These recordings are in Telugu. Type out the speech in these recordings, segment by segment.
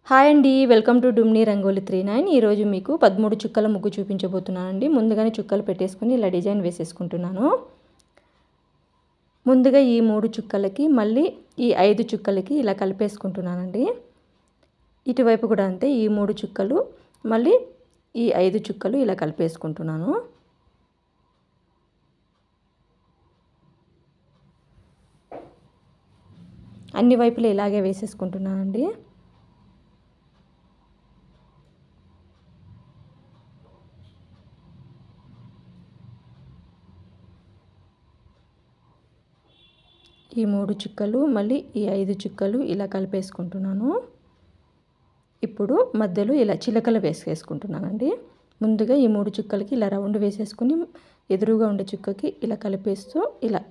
హాయ్ అండి, వెల్కమ్ టు డుమ్ని రంగోలి 39. ఈరోజు మీకు 13 చుక్కల ముగ్గు చూపించబోతున్నానండి. ముందుగానే చుక్కలు పెట్టేసుకుని ఇలా డిజైన్ వేసేసుకుంటున్నాను. ముందుగా ఈ 3 చుక్కలకి మళ్ళీ ఈ 5 చుక్కలకి ఇలా కలిపేసుకుంటున్నానండి. ఇటువైపు కూడా అంతే, ఈ 3 చుక్కలు మళ్ళీ ఈ 5 చుక్కలు ఇలా కలిపేసుకుంటున్నాను. అన్ని వైపులు ఇలాగే వేసేసుకుంటున్నానండి. ఈ 3 చుక్కలు మళ్ళీ ఈ 5 చుక్కలు ఇలా కలిపేసుకుంటున్నాను. ఇప్పుడు మధ్యలో ఇలా చిలకలు వేసేసుకుంటున్నానండి. ముందుగా ఈ 3 చుక్కలకి ఇలా రౌండ్ వేసేసుకుని ఎదురుగా ఉండే చుక్కకి ఇలా కలిపేస్తూ ఇలా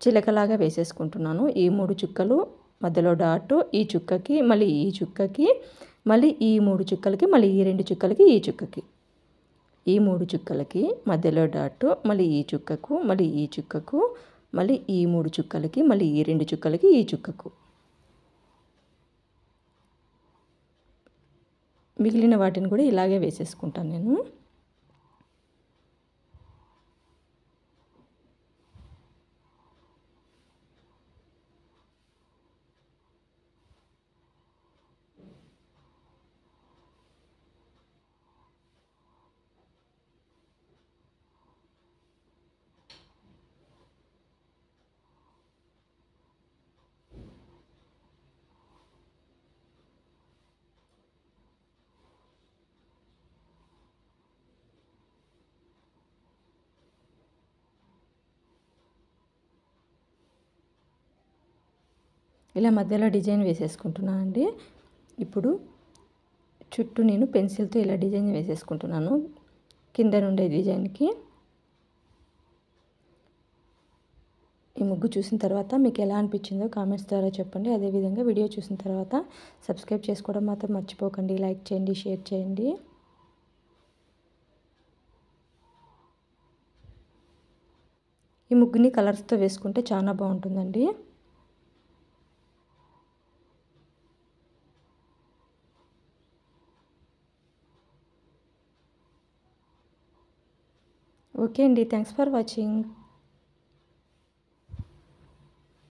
చిలకలాగా వేసేసుకుంటున్నాను. ఈ 3 చుక్కలు మధ్యలో డాట్, ఈ చుక్కకి మళ్ళీ ఈ చుక్కకి మళ్ళీ ఈ 3 చుక్కలకి మళ్ళీ ఈ 2 చుక్కలకి ఈ చుక్కకి, ఈ 3 చుక్కలకి మధ్యలో డాట్, మళ్ళీ ఈ చుక్కకు మళ్ళీ ఈ చుక్కకు మళ్ళీ ఈ 3 చుక్కలకి మళ్ళీ ఈ 2 చుక్కలకి ఈ చుక్కకు, మిగిలిన వాటిని కూడా ఇలాగే వేసేసుకుంటాను నేను. ఇలా మధ్యలో డిజైన్ వేసేసుకుంటున్నానండి. ఇప్పుడు చుట్టూ నేను పెన్సిల్తో ఇలా డిజైన్ వేసేసుకుంటున్నాను. కింద నుండే డిజైన్కి ఈ ముగ్గు చూసిన తర్వాత మీకు ఎలా అనిపించిందో కామెంట్స్ ద్వారా చెప్పండి. అదేవిధంగా వీడియో చూసిన తర్వాత సబ్స్క్రైబ్ చేసుకోవడం మాత్రం మర్చిపోకండి. లైక్ చేయండి, షేర్ చేయండి. ఈ ముగ్గుని కలర్స్తో వేసుకుంటే చాలా బాగుంటుందండి. ఓకే అండి, థ్యాంక్స్ ఫర్ వాచింగ్.